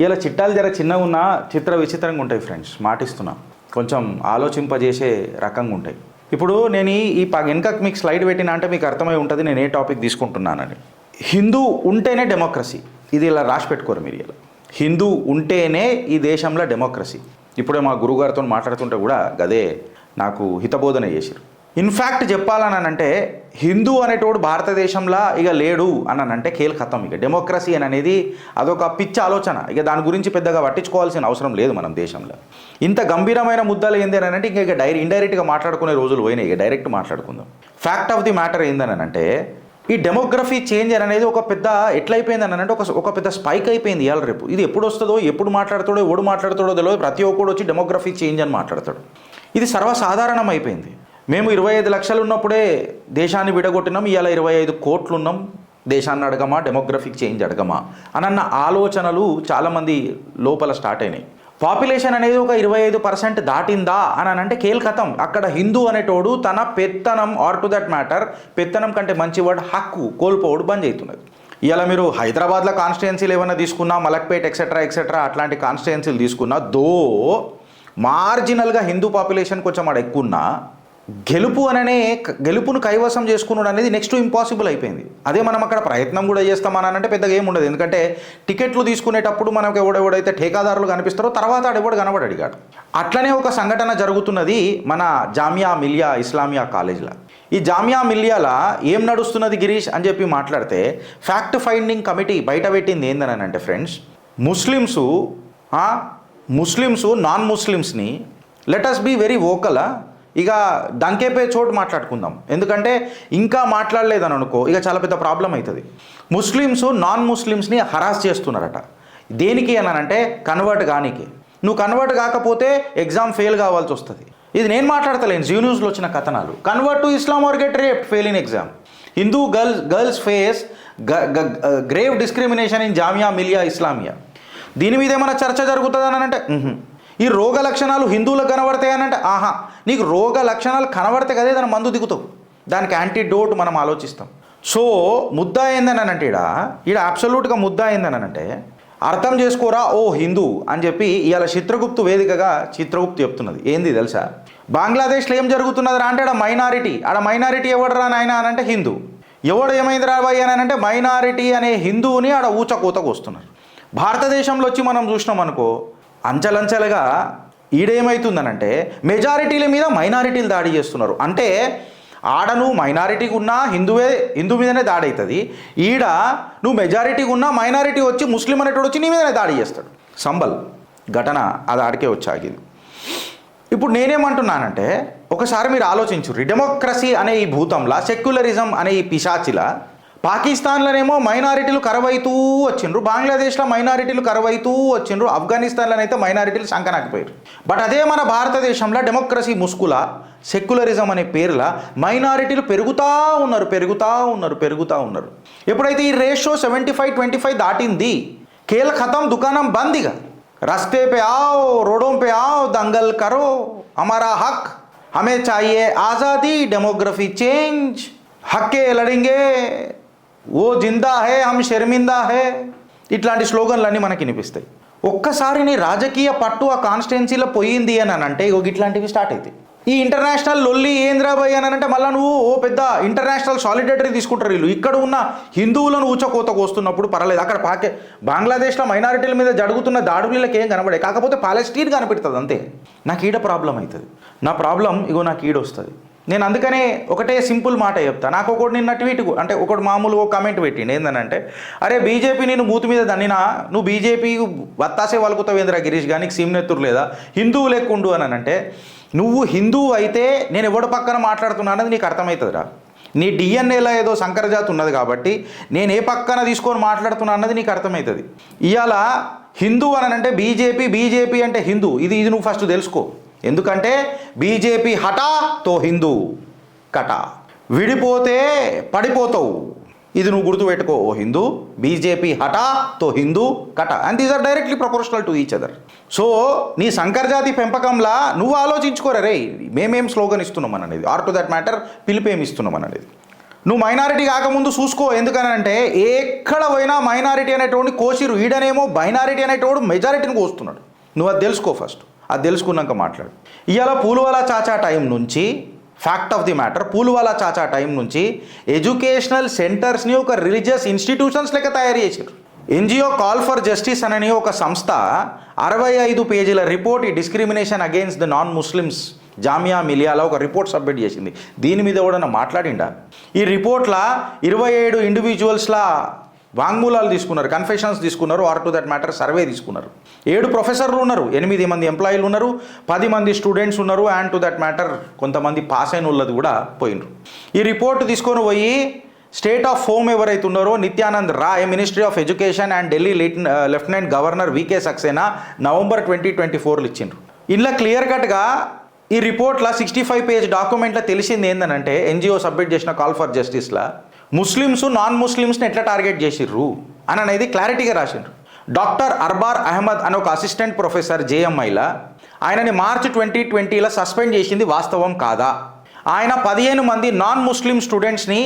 ఇలా చిట్టాలు జర చిన్నగా ఉన్నా చిత్ర విచిత్రంగా ఉంటాయి ఫ్రెండ్స్, మాటిస్తున్నా. కొంచెం ఆలోచింపజేసే రకంగా ఉంటాయి. ఇప్పుడు నేను ఈ వెనక మీకు స్లైడ్ పెట్టినా అంటే మీకు అర్థమై ఉంటుంది నేను ఏ టాపిక్ తీసుకుంటున్నానని. హిందూ ఉంటేనే డెమోక్రసీ, ఇది ఇలా రాసి పెట్టుకోరు మీరు. ఇలా హిందూ ఉంటేనే ఈ దేశంలో డెమోక్రసీ. ఇప్పుడే మా గురుగారితో మాట్లాడుతుంటే కూడా గదే నాకు హితబోధన చేశారు. ఇన్ఫ్యాక్ట్ చెప్పాలని అంటే హిందూ అనేటోడు భారతదేశంలో ఇక లేడు అని అంటే కేల్ ఖతం. ఇక డెమోక్రసీ అని అనేది అదొక పిచ్చి ఆలోచన. ఇక దాని గురించి పెద్దగా పట్టించుకోవాల్సిన అవసరం లేదు మనం దేశంలో. ఇంత గంభీరమైన ముద్దలు ఏంది అని అంటే ఇక ఇండైరెక్ట్గా మాట్లాడుకునే రోజులు పోయినాయి. ఇక డైరెక్ట్ మాట్లాడుకుందాం. ఫ్యాక్ట్ ఆఫ్ ది మ్యాటర్ ఏందని అంటే ఈ డెమోగ్రఫీ చేంజ్ అనేది ఒక పెద్ద ఎట్లయిపోయింది అని అంటే ఒక పెద్ద స్పైక్ అయిపోయింది ఇవాళ రేపు. ఇది ఎప్పుడు వస్తుందో, ఎప్పుడు మాట్లాడతాడో, ఎవడు మాట్లాడతాడో తెలియదు. ప్రతి ఒక్కడు వచ్చి డెమోగ్రఫీ చేంజ్ అని మాట్లాడతాడు. ఇది సర్వసాధారణం అయిపోయింది. మేము 25 లక్షలు ఉన్నప్పుడే దేశాన్ని విడగొట్టినాం, ఇవాళ 25 కోట్లు ఉన్నాం, దేశాన్ని అడగమా, డెమోగ్రఫిక్ చేంజ్ అడగమా అన్న ఆలోచనలు చాలామంది లోపల స్టార్ట్ అయినాయి. పాపులేషన్ అనేది ఒక 25% దాటిందా అని అంటే కేల్ ఖతం. అక్కడ హిందూ అనేటోడు తన పెత్తనం, ఆర్ టు దట్ మ్యాటర్ పెత్తనం కంటే మంచి వర్డ్ హక్కు కోల్పోవడం బంద్ అవుతున్నది. ఇలా మీరు హైదరాబాద్లో కాన్స్టిట్యుయెన్సీలు ఏమైనా తీసుకున్నా, మలక్పేట్ ఎక్సెట్రా అట్లాంటి కాన్స్టిట్యుయెన్సీలు తీసుకున్నా, దో మార్జినల్గా హిందూ పాపులేషన్ కొంచెం అక్కడ ఎక్కువన్నా గెలుపును కైవసం చేసుకున్నాడు అనేది నెక్స్ట్ ఇంపాసిబుల్ అయిపోయింది. అదే మనం అక్కడ ప్రయత్నం కూడా చేస్తామని అంటే పెద్దగా ఏమి ఉండదు. ఎందుకంటే టికెట్లు తీసుకునేటప్పుడు మనకు ఎవడెవడైతే ఠేకాదారులు కనిపిస్తారో తర్వాత ఆడెవడు కనబడి అడిగాడు. అట్లనే ఒక సంఘటన జరుగుతున్నది మన జామియా మిలియా ఇస్లామియా కాలేజ్లో. ఈ జామియా మిలియాలో ఏం నడుస్తున్నది గిరీష్ అని చెప్పి మాట్లాడితే ఫ్యాక్ట్ ఫైండింగ్ కమిటీ బయట పెట్టింది ఏందని అంటే ఫ్రెండ్స్, ముస్లిమ్స్ నాన్ ముస్లిమ్స్ని let us be very vocal. ఇక డంకేపే చోటు మాట్లాడుకుందాం. ఎందుకంటే ఇంకా మాట్లాడలేదని అనుకో ఇక చాలా పెద్ద ప్రాబ్లం అవుతుంది. ముస్లిమ్స్ నాన్ ముస్లిమ్స్ని హరాస్ చేస్తున్నారట. దేనికి అని అంటే కన్వర్ట్ కానీకి. నువ్వు కన్వర్ట్ కాకపోతే ఎగ్జామ్ ఫెయిల్ కావాల్సి వస్తుంది. ఇది నేను మాట్లాడతలేను, జీ న్యూస్లో వచ్చిన కథనాలు. Convert to Islam or get rape, fail in exam. Hindu girls face grave discrimination in Jamia Millia Islamia. దీని మీద ఏమైనా చర్చ జరుగుతుందని అంటే ఈ రోగ లక్షణాలు హిందువులకు కనబడతాయి అని అంటే నీకు రోగ లక్షణాలు కనబడితే కదే దాని మందు దిగుతావు, దానికి యాంటీడోట్ మనం ఆలోచిస్తాం. సో ముద్దా ఏందని అంటే ఈడ అబ్సల్యూట్గా ముద్దా ఏందని అంటే అర్థం చేసుకోరా ఓ హిందూ అని చెప్పి ఇవాళ చిత్రగుప్తు వేదికగా చిత్రగుప్తు చెప్తున్నది. ఏంది తెలుసా, బంగ్లాదేశ్లో ఏం జరుగుతున్నది రా అంటే ఆడ మైనారిటీ ఎవడరా నాయన అని అంటే హిందూ. ఎవడు ఏమైంది రాబాయి అని అంటే మైనారిటీ అనే హిందువుని ఆడ ఊచకూతకు వస్తున్నారు. భారతదేశంలో వచ్చి మనం చూసినాం అనుకో అంచెలంచెలుగా ఈడేమవుతుందనంటే మెజారిటీల మీద మైనారిటీలు దాడి చేస్తున్నారు. అంటే ఆడ నువ్వు మైనారిటీగా ఉన్నా హిందూ మీదనే దాడి అవుతుంది. ఈడ నువ్వు మెజారిటీగా ఉన్నా మైనారిటీ వచ్చి ముస్లిం అనేటోడు వచ్చి నీ మీదనే దాడి చేస్తాడు. సంబల్ ఘటన అది ఆడికే వచ్చాగింది. ఇప్పుడు నేనేమంటున్నానంటే ఒకసారి మీరు ఆలోచించుర్రి. డెమోక్రసీ అనే ఈ భూతంలా, సెక్యులరిజం అనే ఈ పిశాచిలా పాకిస్తాన్లోనేమో మైనారిటీలు కరువైతూ వచ్చిండ్రు, బంగ్లాదేశ్లో మైనారిటీలు కరువైతూ వచ్చిండ్రు, ఆఫ్ఘనిస్తాన్లోనైతే మైనారిటీలు సంకనాకపోయారు. బట్ అదే మన భారతదేశంలో డెమోక్రసీ ముసుగుల సెక్యులరిజం అనే పేరులా మైనారిటీలు పెరుగుతూ ఉన్నారు. ఎప్పుడైతే ఈ రేషియో 75-25 దాటింది, కేల్ ఖతం, దుకాణం బందీగా. రస్తే పే आओ, రోడోं पे आओ, दंगल करो, हमारा हक, हमें चाहिए आज़ादी, डेमोग्राफी चेंज, हक्के लड़ेंगे, ఓ జిందా హే హమ్ షర్మిందా హే, ఇట్లాంటి స్లోగన్లన్నీ మనకి వినిపిస్తాయి. ఒక్కసారి నీ రాజకీయ పట్టు ఆ కాన్స్టిట్యుయెన్సీలో పోయింది అని అంటే ఇట్లాంటివి స్టార్ట్ అవుతాయి. ఈ ఇంటర్నేషనల్ లొల్లి ఏంద్రాబాయి అని అంటే మళ్ళీ నువ్వు ఓ పెద్ద ఇంటర్నేషనల్ సాలిడేటరీ తీసుకుంటారు వీళ్ళు. ఇక్కడ ఉన్న హిందువులను ఊచకోతకు వస్తున్నప్పుడు పర్వాలేదు, అక్కడ బంగ్లాదేశ్లో మైనారిటీల మీద జరుగుతున్న దాడులకి ఏం కనబడే, కాకపోతే పాలెస్టీన్ కనిపెడుతుంది అంతే. నాకు ఈడ ప్రాబ్లం అవుతుంది. నా ప్రాబ్లం నాకు ఈడ వస్తుంది. నేను అందుకనే ఒకటే సింపుల్ మాట చెప్తా. నాకు ఒకటి నిన్న ట్వీట్ అంటే ఒకటి మామూలుగా కామెంట్ పెట్టిండు. ఏంటంటే అరే బీజేపీ నేను మూతి మీద దన్నినా, నువ్వు బీజేపీ వత్తాసే వలుకుతావేంద్రా గిరీష్ గానీ సీమ్నెత్తురు లేదా, హిందువు లెక్కుండు అని అంటే నువ్వు హిందువు అయితే నేను ఎవడి పక్కన మాట్లాడుతున్నా అన్నది నీకు అర్థమవుతుందిరా. నీ డిఎన్ఏలో ఏదో సంకరజాతి ఉన్నది కాబట్టి నేను ఏ పక్కన తీసుకొని మాట్లాడుతున్నా అన్నది నీకు అర్థమవుతుంది. ఇవాళ హిందూ అని అంటే బీజేపీ అంటే హిందూ, ఇది నువ్వు ఫస్ట్ తెలుసుకో. ఎందుకంటే బీజేపీ హఠా తో హిందూ కటా, విడిపోతే పడిపోతావు. ఇది నువ్వు గుర్తుపెట్టుకో ఓ హిందూ. బీజేపీ హఠా తో హిందూ కటా, and these are directly proportional to each other. So నీ సంకరజాతి పెంపకంలా నువ్వు ఆలోచించుకోరా రే, మేమేం స్లోగన్ ఇస్తున్నాం అనేది, ఆర్ టు దట్ మ్యాటర్ పిలిపేమి ఇస్తున్నాం అనేది. నువ్వు మైనారిటీ కాకముందు చూసుకో. ఎందుకనంటే ఎక్కడ పోయినా మైనారిటీ అనేటోడిని కోసిరు, ఈడనేమో మైనారిటీ అనేటోడు మెజారిటీని కోస్తున్నాడు. నువ్వు అది తెలుసుకో ఫస్ట్, అది తెలుసుకున్నాక మాట్లాడు. ఇవాళ పూలువాలా చాచా టైం నుంచి, ఫ్యాక్ట్ ఆఫ్ ది మ్యాటర్, పూలువాలా చాచా టైం నుంచి ఎడ్యుకేషనల్ సెంటర్స్ని ఒక రిలీజియస్ ఇన్స్టిట్యూషన్స్ లెక్క తయారు చేశారు. ఎన్జిఓ కాల్ ఫర్ జస్టిస్ అని ఒక సంస్థ 65 పేజీల రిపోర్ట్ ఈ discrimination against the non Muslims Jamia మిలియాలో ఒక రిపోర్ట్ సబ్మిట్ చేసింది. దీని మీద కూడా మాట్లాడిండా? ఈ రిపోర్ట్లా 27 ఇండివిజువల్స్లా వాంగ్మూలాలు తీసుకున్నారు, కన్ఫెషన్స్ తీసుకున్నారు, or to that matter survey తీసుకున్నారు. 7 ప్రొఫెసర్లు ఉన్నారు, 8 మంది ఎంప్లాయీలు ఉన్నారు, 10 మంది స్టూడెంట్స్ ఉన్నారు, అండ్ టు దట్ మ్యాటర్ కొంతమంది పాస్ అయిన వాళ్ళది కూడా పోయినరు. ఈ రిపోర్ట్ తీసుకొని పోయి స్టేట్ ఆఫ్ హోమ్ ఎవరైతే ఉన్నారో Nityanand Rai, ministry of education and Delhi lieutenant governor V K Saxena November 2024 ఇచ్చిండ్రు. ఇలా క్లియర్ కట్గా ఈ రిపోర్ట్లో 65 పేజ్ డాక్యుమెంట్లో తెలిసింది ఏంటంటే ఎన్జిఓ సబ్మిట్ చేసిన కాల్ ఫర్ జస్టిస్లో ముస్లిమ్స్ నాన్ ముస్లిమ్స్ని ఎట్లా టార్గెట్ చేసిర్రు అని అనేది క్లారిటీగా రాసిండ్రు. డాక్టర్ అర్బార్ అహ్మద్ అనే ఒక అసిస్టెంట్ ప్రొఫెసర్ జేఎంఐలా ఆయనని మార్చి 2020లో సస్పెండ్ చేసింది వాస్తవం కాదా? ఆయన 15 మంది నాన్ ముస్లిం స్టూడెంట్స్ని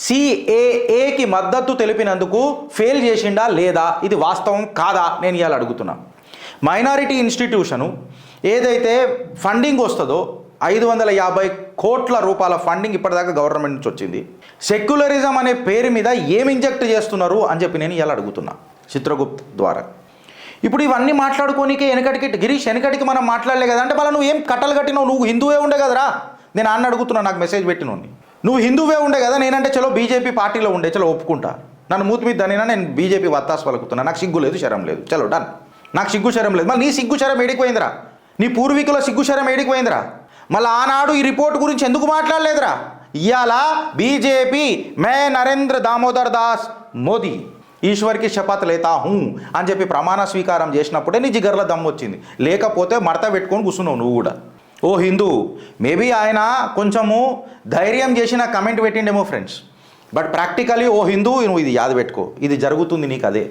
సిఏఏకి మద్దతు తెలిపినందుకు ఫెయిల్ చేసిండా లేదా? ఇది వాస్తవం కాదా? నేను ఇవాళ అడుగుతున్నా. మైనారిటీ ఇన్స్టిట్యూషను ఏదైతే ఫండింగ్ వస్తుందో 550 కోట్ల రూపాయల ఫండింగ్ ఇప్పటిదాకా గవర్నమెంట్ నుంచి వచ్చింది. సెక్యులరిజం అనే పేరు మీద ఏమి ఇంజెక్ట్ చేస్తున్నారు అని చెప్పి నేను ఇలా అడుగుతున్నా చిత్రగుప్త్ ద్వారా. ఇప్పుడు ఇవన్నీ మాట్లాడుకోనికే గిరీష్ వెనకటికి మనం మాట్లాడలే కదా అంటే మళ్ళీ నువ్వు ఏం కట్టలు కట్టినావు? నువ్వు హిందువే ఉండే కదరా. నేను అన్న అడుగుతున్నా, నాకు మెసేజ్ పెట్టినోని నువ్వు హిందువే ఉండే కదా. నేనంటే చలో బీజేపీ పార్టీలో ఉండే, చలో ఒప్పుకుంటా. నన్ను మూతి మీద దానినా నేను బీజేపీ వత్తాసు పలుకుతున్నా. నాకు సిగ్గు లేదు, శరం లేదు, చలో డన్. నాకు సిగ్గు శరం లేదు. మళ్ళీ నీ సిగ్గు శరం ఏడికిపోయిందిరా? నీ పూర్వీకుల సిగ్గు శరం ఏడికిపోయిందిరా? మళ్ళీ ఆనాడు ఈ రిపోర్ట్ గురించి ఎందుకు మాట్లాడలేదురా? ఇవాళ బీజేపీ మే నరేంద్ర దామోదర్ దాస్ మోదీ ఈశ్వర్కి శపథ్ లేతా హూ అని చెప్పి ప్రమాణ స్వీకారం చేసినప్పుడే నీ జిగర్ల దమ్ము వచ్చింది. లేకపోతే మడత పెట్టుకొని కూర్చున్నావు నువ్వు కూడా. ఓ హిందూ మేబీ ఆయన కొంచెము ధైర్యం చేసిన కమెంట్ పెట్టిండేమో ఫ్రెండ్స్, బట్ ప్రాక్టికలీ ఓ హిందూ నువ్వు ఇది యాద పెట్టుకో, ఇది జరుగుతుంది నీకు అదే.